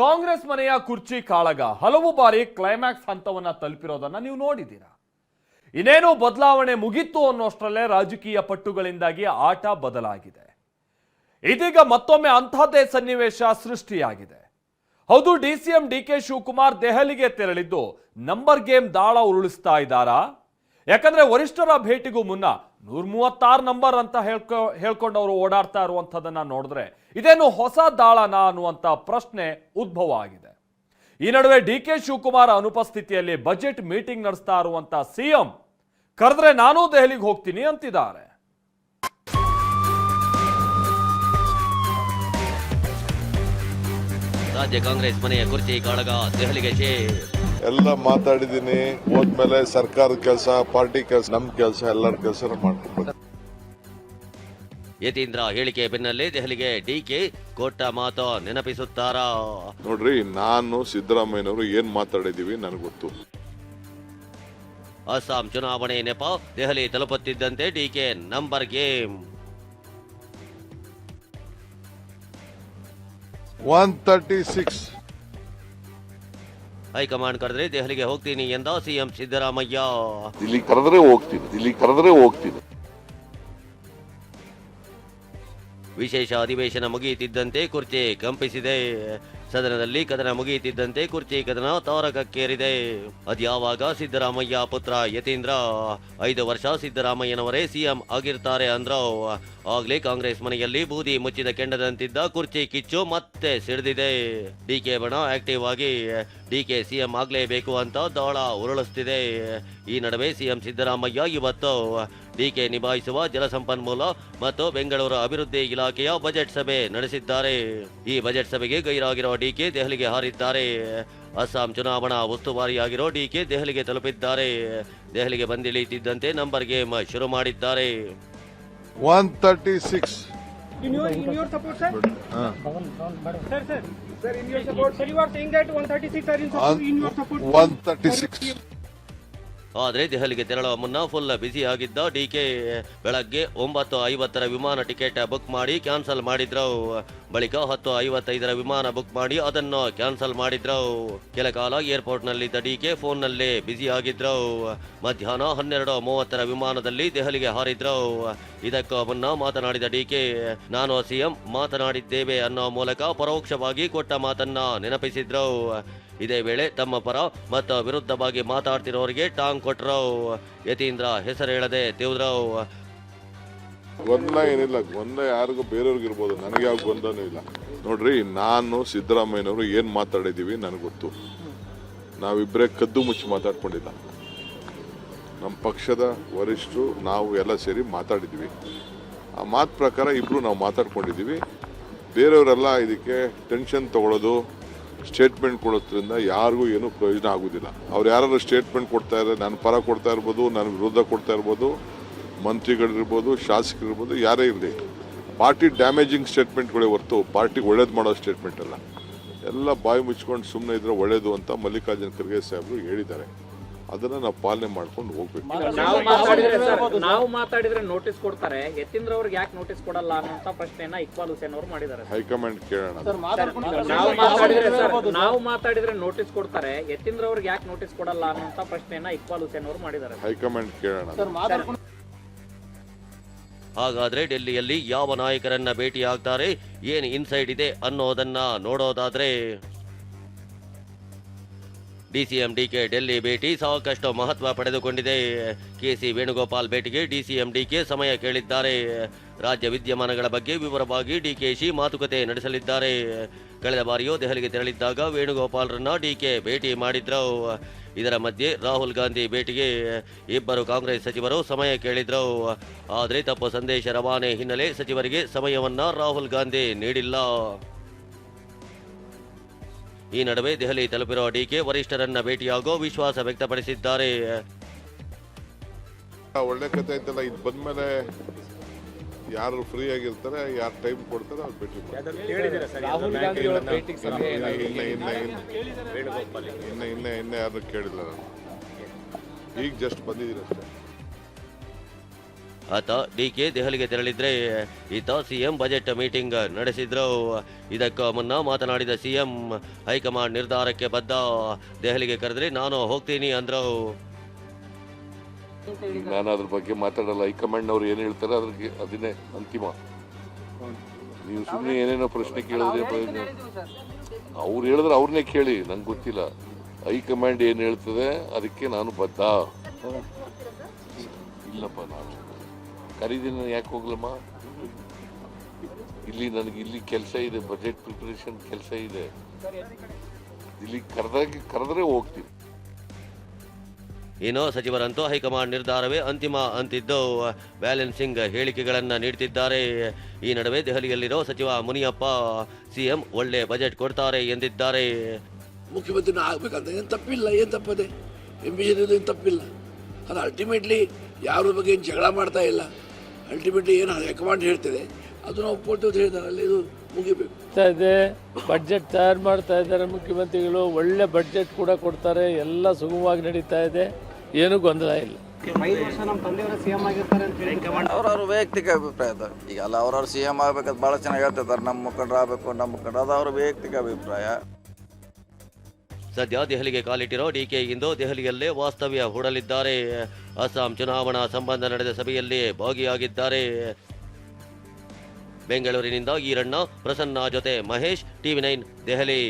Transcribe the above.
ಕಾಂಗ್ರೆಸ್ ಮನೆಯ ಕುರ್ಚಿ ಕಾಳಗ ಹಲವು ಬಾರಿ ಕ್ಲೈಮ್ಯಾಕ್ಸ್ ಹಂತವನ್ನ ತಲುಪಿರೋದನ್ನ ನೀವು ನೋಡಿದ್ದೀರಾ. ಇನ್ನೇನು ಬದಲಾವಣೆ ಮುಗಿತ್ತು ಅನ್ನೋಷ್ಟರಲ್ಲೇ ರಾಜಕೀಯ ಪಟ್ಟುಗಳಿಂದಾಗಿ ಆಟ ಬದಲಾಗಿದೆ. ಇದೀಗ ಮತ್ತೊಮ್ಮೆ ಅಂತಹದ್ದೇ ಸನ್ನಿವೇಶ ಸೃಷ್ಟಿಯಾಗಿದೆ. ಹೌದು, ಡಿಸಿಎಂ ಡಿಕೆ ಶಿವಕುಮಾರ್ ದೆಹಲಿಗೆ ತೆರಳಿದ್ದು ನಂಬರ್ ಗೇಮ್ ದಾಳ ಉರುಳಿಸ್ತಾ ಇದ್ದಾರಾ? ಯಾಕಂದ್ರೆ ವರಿಷ್ಠರ ಭೇಟಿಗೂ ಮುನ್ನ 136 ನಂಬರ್ ಅಂತ ಹೇಳ್ಕೊಂಡವರು ಓಡಾಡ್ತಾ ಇರುವಂಥದ್ದನ್ನ ನೋಡಿದ್ರೆ ಇದೇನು ಹೊಸ ದಾಳನ ಅನ್ನುವಂಥ ಪ್ರಶ್ನೆ ಉದ್ಭವ ಆಗಿದೆ. ಈ ನಡುವೆ ಡಿಕೆ ಶಿವಕುಮಾರ್ ಅನುಪಸ್ಥಿತಿಯಲ್ಲಿ ಬಜೆಟ್ ಮೀಟಿಂಗ್ ನಡೆಸ್ತಾ ಇರುವಂತ ಸಿಎಂ ಕರೆದ್ರೆ ನಾನೂ ದೆಹಲಿಗೆ ಹೋಗ್ತೀನಿ ಅಂತಿದ್ದಾರೆ. ರಾಜ್ಯ ಕಾಂಗ್ರೆಸ್ ಮನೆಯ ಕುರ್ಚಿ ಕಾಳಗ ದೆಹಲಿಗೆ ಎಲ್ಲ ಮಾತಾಡಿದೀನಿ. ಹೋದ್ಮೇಲೆ ಸರ್ಕಾರದ ಕೆಲಸ, ಪಾರ್ಟಿ ಕೆಲಸ, ನಮ್ ಕೆಲಸ, ಎಲ್ಲರ ಕೆಲಸ ಮಾಡ್ಕೊಂಡು ಯತೀಂದ್ರ ಹೇಳಿಕೆ ಬೆನ್ನಲ್ಲೇ ದೆಹಲಿಗೆ ಡಿಕೆ ಕೊಟ್ಟ ಮಾತು ನೆನಪಿಸುತ್ತಾರಾ? ನೋಡ್ರಿ, ನಾನು ಸಿದ್ದರಾಮಯ್ಯನವರು ಏನ್ ಮಾತಾಡಿದೀವಿ ನನಗೆ ಗೊತ್ತು. ಅಸ್ಸಾಂ ಚುನಾವಣೆ ನೆಪ ದೆಹಲಿ ತಲುಪುತ್ತಿದ್ದಂತೆ ಡಿಕೆ ನಂಬರ್ ಗೇಮ್ 136 ಹೈಕಮಾಂಡ್ ಕರೆದ್ರೆ ದೆಹಲಿಗೆ ಹೋಗ್ತೀನಿ ಎಂದ ಸಿಎಂ ಸಿದ್ದರಾಮಯ್ಯ. ಇಲ್ಲಿ ಕರೆದ್ರೆ ಹೋಗ್ತೀನಿ. ವಿಶೇಷ ಅಧಿವೇಶನ ಮುಗಿಯುತ್ತಿದ್ದಂತೆ ಕುರ್ಚಿ ಕಂಪಿಸಿದೆ. ಸದನದಲ್ಲಿ ಕದನ ಮುಗಿಯುತ್ತಿದ್ದಂತೆ ಕುರ್ಚಿ ಕದನ ತಾರಕಕ್ಕೇರಿದೆ. ಅದ್ಯಾವಾಗ ಸಿದ್ದರಾಮಯ್ಯ ಪುತ್ರ ಯತೀಂದ್ರ 5 ವರ್ಷ ಸಿದ್ದರಾಮಯ್ಯನವರೇ ಸಿಎಂ ಆಗಿರ್ತಾರೆ ಅಂದ್ರು. ಆಗ್ಲೇ ಕಾಂಗ್ರೆಸ್ ಮನೆಯಲ್ಲಿ ಬೂದಿ ಮುಚ್ಚಿದ ಕೆಂಡದಂತಿದ್ದ ಕುರ್ಚಿ ಕಿಚ್ಚು ಮತ್ತೆ ಸಿಡಿದಿದೆ. ಡಿಕೆ ಬಣ ಆಕ್ಟಿವ್ ಆಗಿ ಡಿಕೆ ಸಿಎಂ ಆಗ್ಲೇಬೇಕು ಅಂತ ದಾಳ ಉರುಳಿಸ್ತಿದೆ. ಈ ನಡುವೆ ಸಿಎಂ ಸಿದ್ದರಾಮಯ್ಯ ಇವತ್ತು ಡಿಕೆ ನಿಭಾಯಿಸುವ ಜಲಸಂಪನ್ಮೂಲ ಮತ್ತು ಬೆಂಗಳೂರು ಅಭಿವೃದ್ಧಿ ಇಲಾಖೆಯ ಬಜೆಟ್ ಸಭೆ ನಡೆಸಿದ್ದಾರೆ. ಈ ಬಜೆಟ್ ಸಭೆಗೆ ಗೈರಾಗಿರೋ ಡಿಕೆ ದೆಹಲಿಗೆ ಹಾರಿದ್ದಾರೆ. ಅಸ್ಸಾಂ ಚುನಾವಣಾ ಉಸ್ತುವಾರಿಯಾಗಿರೋ ಡಿಕೆ ದೆಹಲಿಗೆ ತಲುಪಿದ್ದಾರೆ. ದೆಹಲಿಗೆ ಬಂದಿಳಿಯುತ್ತಿದ್ದಂತೆ ನಂಬರ್ ಗೇಮ್ ಶುರು ಮಾಡಿದ್ದಾರೆ. 136 In your support, sir? Sir, in your support, sir, you are saying that 136 are in your support. 136 ಆದರೆ ದೆಹಲಿಗೆ ತೆರಳುವ ಮುನ್ನ ಫುಲ್ ಬ್ಯುಸಿ ಆಗಿದ್ದ ಡಿಕೆ ಬೆಳಗ್ಗೆ 9:50 ವಿಮಾನ ಟಿಕೆಟ್ ಬುಕ್ ಮಾಡಿ ಕ್ಯಾನ್ಸಲ್ ಮಾಡಿದ್ರು. ಬಳಿಕ 10:55 ವಿಮಾನ ಬುಕ್ ಮಾಡಿ ಅದನ್ನು ಕ್ಯಾನ್ಸಲ್ ಮಾಡಿದ್ರು. ಕೆಲ ಕಾಲ ಏರ್ಪೋರ್ಟ್ ನಲ್ಲಿದ್ದ ಡಿಕೆ ಫೋನ್ ನಲ್ಲೇ ಬ್ಯುಸಿ ಆಗಿದ್ರು. ಮಧ್ಯಾಹ್ನ 12:30 ವಿಮಾನದಲ್ಲಿ ದೆಹಲಿಗೆ ಹಾರಿದ್ರು. ಇದಕ್ಕೂ ಮುನ್ನ ಮಾತನಾಡಿದ ಡಿಕೆ, ನಾನು ಸಿಎಂ ಮಾತನಾಡಿದ್ದೇವೆ ಅನ್ನೋ ಮೂಲಕ ಪರೋಕ್ಷವಾಗಿ ಕೊಟ್ಟ ಮಾತನ್ನ ನೆನಪಿಸಿದ್ರು. ಇದೇ ವೇಳೆ ತಮ್ಮ ಪರ ಮತ್ತು ವಿರುದ್ಧವಾಗಿ ಮಾತಾಡ್ತಿರೋರಿಗೆ ಟಾಂಗ್ ಕೊಟ್ರು. ಯತೀಂದ್ರ ಹೆಸರು ಹೇಳದೆ ತಿವಿದ್ರು. ಗೊಂದಲ ಏನಿಲ್ಲ. ಗೊಂದಲ ಯಾರಿಗೂ ಬೇರೆಯವ್ರಿಗೆ ಇರ್ಬೋದು, ನನಗೆ ಯಾವ ಗೊಂದಲನೂ ಇಲ್ಲ. ನೋಡ್ರಿ, ನಾನು ಸಿದ್ದರಾಮಯ್ಯನವರು ಏನ್ ಮಾತಾಡಿದೀವಿ ನನಗೆ ಗೊತ್ತು. ನಾವಿಬ್ಬರೇ ಕದ್ದು ಮುಚ್ಚಿ ಮಾತಾಡ್ಕೊಂಡಿಲ್ಲ. ನಮ್ಮ ಪಕ್ಷದ ವರಿಷ್ಠರು ನಾವು ಎಲ್ಲ ಸೇರಿ ಮಾತಾಡಿದ್ವಿ. ಆ ಮಾತು ಪ್ರಕಾರ ಇಬ್ರು ನಾವು ಮಾತಾಡ್ಕೊಂಡಿದ್ದೀವಿ. ಬೇರೆಯವರೆಲ್ಲ ಇದಕ್ಕೆ ಟೆನ್ಷನ್ ತಗೊಳ್ಳೋದು, ಸ್ಟೇಟ್ಮೆಂಟ್ ಕೊಡೋದ್ರಿಂದ ಯಾರಿಗೂ ಏನೂ ಪ್ರಯೋಜನ ಆಗೋದಿಲ್ಲ. ಅವ್ರು ಯಾರು ಸ್ಟೇಟ್ಮೆಂಟ್ ಕೊಡ್ತಾ ಇದ್ದಾರೆ, ನನ್ನ ಪರ ಕೊಡ್ತಾ ಇರ್ಬೋದು, ನನ್ನ ವಿರೋಧ ಕೊಡ್ತಾ ಇರ್ಬೋದು, ಮಂತ್ರಿಗಳಿರ್ಬೋದು, ಶಾಸಕರಿರ್ಬೋದು, ಯಾರೇ ಇರಲಿ, ಪಾರ್ಟಿ ಡ್ಯಾಮೇಜಿಂಗ್ ಸ್ಟೇಟ್ಮೆಂಟ್ಗಳೇ ಹೊರತು ಪಾರ್ಟಿಗೆ ಒಳ್ಳೇದು ಮಾಡೋ ಸ್ಟೇಟ್ಮೆಂಟ್ ಅಲ್ಲ. ಎಲ್ಲ ಬಾಯಿ ಮುಚ್ಕೊಂಡು ಸುಮ್ಮನೆ ಇದ್ರೆ ಒಳ್ಳೇದು ಅಂತ ಮಲ್ಲಿಕಾರ್ಜುನ ಖರ್ಗೆ ಸಾಹೇಬರು ಹೇಳಿದ್ದಾರೆ. ಅದನ್ನ ನಾವು ಪಾಲನೆ ಮಾಡ್ಕೊಂಡು ಹೋಗ್ಬೇಕು. ನಾವು ಮಾತಾಡಿದ್ರೆ ನೋಟಿಸ್ ಕೊಡ್ತಾರೆ, ಯತೀಂದ್ರ ಅವ್ರಿಗೆ ಯಾಕೆ ನೋಟಿಸ್ ಕೊಡಲ್ಲ ಅನ್ನೋ ಪ್ರಶ್ನೆಯನ್ನ ಇಕ್ಬಾಲ್ ಹುಸೇನ್ ಅವರು ಮಾಡಿದ್ದಾರೆ. ಹೈಕಮಾಂಡ್ ಕೇಳೋಣ. ನಾವು ಮಾತಾಡಿದ್ರೆ ನೋಟಿಸ್ ಕೊಡ್ತಾರೆ, ಯತೀಂದ್ರ ಅವ್ರಿಗೆ ಯಾಕೆ ನೋಟಿಸ್ ಕೊಡಲ್ಲ ಅನ್ನೋ ಪ್ರಶ್ನೆಯನ್ನ ಇಕ್ಬಾಲ್ ಹುಸೇನ್ ಅವರು ಮಾಡಿದ್ದಾರೆ. ಹೈಕಮಾಂಡ್ ಕೇಳೋಣ. ಹಾಗಾದ್ರೆ ಡೆಲ್ಲಿಯಲ್ಲಿ ಯಾವ ನಾಯಕರನ್ನ ಭೇಟಿ ಆಗ್ತಾರೆ, ಏನ್ ಇನ್ಸೈಡ್ ಇದೆ ಅನ್ನೋದನ್ನ ನೋಡೋದಾದ್ರೆ ಡಿಸಿಎಂ ಡಿಕೆ ಡೆಲ್ಲಿ ಭೇಟಿ ಸಾಕಷ್ಟು ಮಹತ್ವ ಪಡೆದುಕೊಂಡಿದೆ. ಕೆಸಿ ವೇಣುಗೋಪಾಲ್ ಭೇಟಿಗೆ ಡಿಸಿಎಂ ಡಿಕೆ ಸಮಯ ಕೇಳಿದ್ದಾರೆ. ರಾಜ್ಯ ವಿದ್ಯಮಾನಗಳ ಬಗ್ಗೆ ವಿವರವಾಗಿ ಡಿಕೆಶಿ ಮಾತುಕತೆ ನಡೆಸಲಿದ್ದಾರೆ. ಕಳೆದ ಬಾರಿಯೂ ದೆಹಲಿಗೆ ತೆರಳಿದ್ದಾಗ ವೇಣುಗೋಪಾಲ್ರನ್ನ ಡಿಕೆ ಭೇಟಿ ಮಾಡಿದ್ರು. ಇದರ ಮಧ್ಯೆ ರಾಹುಲ್ ಗಾಂಧಿ ಭೇಟಿಗೆ ಇಬ್ಬರು ಕಾಂಗ್ರೆಸ್ ಸಚಿವರು ಸಮಯ ಕೇಳಿದ್ರು. ಆದರೆ ತಪ್ಪು ಸಂದೇಶ ರವಾನೆ ಹಿನ್ನೆಲೆ ಸಚಿವರಿಗೆ ಸಮಯವನ್ನ ರಾಹುಲ್ ಗಾಂಧಿ ನೀಡಿಲ್ಲ. ಈ ನಡುವೆ ದೆಹಲಿ ತಲುಪಿರುವ ಡಿಕೆ ವರಿಷ್ಠರನ್ನ ಭೇಟಿಯಾಗೋ ವಿಶ್ವಾಸ ವ್ಯಕ್ತಪಡಿಸಿದ್ದಾರೆ. ಒಳ್ಳೆ ಕಥೆ ಐತಲ್ಲ, ಇದು ಬಂದ್ಮೇಲೆ ಯಾರು ಫ್ರೀ ಆಗಿರ್ತಾರೆ, ಯಾರು ಟೈಮ್ ಕೊಡ್ತಾರೆ ಅವ್ರು ಭೇಟಿ ಇನ್ನ ಯಾರು ಕೇಳಿಲ್ಲ. ನಾನು ಈಗ ಜಸ್ಟ್ ಬಂದಿದ್ದೀನಿ ಅಷ್ಟೇ. ಆತ ಡಿಕೆ ದೆಹಲಿಗೆ ತೆರಳಿದ್ರೆ ಈತ ಸಿಎಂ ಬಜೆಟ್ ಮೀಟಿಂಗ್ ನಡೆಸಿದ್ರು. ಇದಕ್ಕೂ ಮುನ್ನ ಮಾತನಾಡಿದ ಸಿಎಂ ಹೈಕಮಾಂಡ್ ನಿರ್ಧಾರಕ್ಕೆ ಬದ್ಧ, ದೆಹಲಿಗೆ ಕರೆದ್ರೆ ನಾನು ಹೋಗ್ತೀನಿ ಅಂದ್ರು. ನಾನು ಅದ್ರ ಬಗ್ಗೆ ಮಾತಾಡಲ್ಲ. ಹೈಕಮಾಂಡ್ನವ್ರು ಏನು ಹೇಳ್ತಾರೆ ಅದನ್ನೇ ಅಂತಿಮ. ನೀವು ಸುಮ್ಮನೆ ಏನೇನೋ ಪ್ರಶ್ನೆ ಕೇಳಿದ್ರೆ ಅವ್ರು ಹೇಳಿದ್ರೆ ಅವ್ರನ್ನೇ ಕೇಳಿ, ನಂಗೆ ಗೊತ್ತಿಲ್ಲ. ಹೈಕಮಾಂಡ್ ಏನು ಹೇಳ್ತದೆ ಅದಕ್ಕೆ ನಾನು ಬದ್ಧ. ಇಲ್ಲಪ್ಪ, ನಾನು ಕರೀದಿನ ಯಾಕೆ ಹೋಗ್ಲಮ್ಮ? ಇಲ್ಲಿ ಕೆಲಸ ಇದೆ, ಬಜೆಟ್ ಪ್ರಿಪರೇಷನ್ ಕೆಲಸ ಇದೆ. ಇಲ್ಲಿ ಕರೆದ್ರೆ ಹೋಗ್ತೀನಿ. ಇನ್ನು ಸಚಿವರಂತೂ ಹೈಕಮಾಂಡ್ ನಿರ್ಧಾರವೇ ಅಂತಿಮ ಅಂತಿದ್ದು ಬ್ಯಾಲೆನ್ಸಿಂಗ್ ಹೇಳಿಕೆಗಳನ್ನು ನೀಡುತ್ತಿದ್ದಾರೆ. ಈ ನಡುವೆ ದೆಹಲಿಯಲ್ಲಿರೋ ಸಚಿವ ಮುನಿಯಪ್ಪ ಸಿಎಂ ಒಳ್ಳೆ ಬಜೆಟ್ ಕೊಡ್ತಾರೆ ಎಂದಿದ್ದಾರೆ. ಮುಖ್ಯಮಂತ್ರಿನ ಆಗ್ಬೇಕಂತ ಏನು ತಪ್ಪಿಲ್ಲ, ಏನು ತಪ್ಪದೆ ಎಂಬಿಷನ್ ಏನು ತಪ್ಪಿಲ್ಲ. ಅದು ಅಲ್ಟಿಮೇಟ್ಲಿ ಯಾರ ಬಗ್ಗೆ ಏನು ಜಗಳ ಮಾಡ್ತಾ ಇಲ್ಲ. ಅಲ್ಟಿಮೇಟ್ಲಿ ಏನು ಹೈಕಮಾಂಡ್ ಹೇಳ್ತದೆ ಅದು ನಾವು ಒಪ್ಕೊಳ್ತೀವಿ ಅಂತ ಹೇಳ್ತಾರಲ್ಲ, ಇದು ಮುಗಿಬೇಕು. ಇದೆ ಬಡ್ಜೆಟ್ ತಯಾರು ಮಾಡ್ತಾ ಇದ್ದಾರೆ ಮುಖ್ಯಮಂತ್ರಿಗಳು. ಒಳ್ಳೆ ಬಡ್ಜೆಟ್ ಕೂಡ ಕೊಡ್ತಾರೆ. ಎಲ್ಲ ಸುಗಮವಾಗಿ ನಡೀತಾ ಇದೆ, ಏನೂ ಗೊಂದಲ ಇಲ್ಲ. 5 ವರ್ಷ ನಮ್ಮ ತಂದೆಯವರ ಸಿಎಂ ಆಗಿರ್ತಾರೆ ಅಂತ ಹೇಳಿ ಅವ್ರವ್ರ ವೈಯಕ್ತಿಕ ಅಭಿಪ್ರಾಯ ಅದ. ಈಗ ಅಲ್ಲ ಅವ್ರವ್ರು ಸಿಎಂ ಆಗ್ಬೇಕಂತ ಭಾಳ ಚೆನ್ನಾಗಿ ಹೇಳ್ತಿರ್ತಾರೆ. ನಮ್ಮ ಮುಖಂಡರು ಆಗಬೇಕು, ನಮ್ಮ ಮುಖಂಡರು, ಅದು ಅವ್ರ ವೈಯಕ್ತಿಕ ಅಭಿಪ್ರಾಯ. ಸದ್ಯ ದೆಹಲಿಗೆ ಕಾಲಿಟ್ಟಿರೋ ಡಿಕೆ ಇಂದು ದೆಹಲಿಯಲ್ಲೇ ವಾಸ್ತವ್ಯ ಹೂಡಲಿದ್ದಾರೆ. ಅಸ್ಸಾಂ ಚುನಾವಣಾ ಸಂಬಂಧ ನಡೆದ ಸಭೆಯಲ್ಲಿ ಭಾಗಿಯಾಗಿದ್ದಾರೆ. ಬೆಂಗಳೂರಿನಿಂದ ಈರಣ್ಣ, ಪ್ರಸನ್ನ ಜೊತೆ ಮಹೇಶ್, TV9 ದೆಹಲಿ.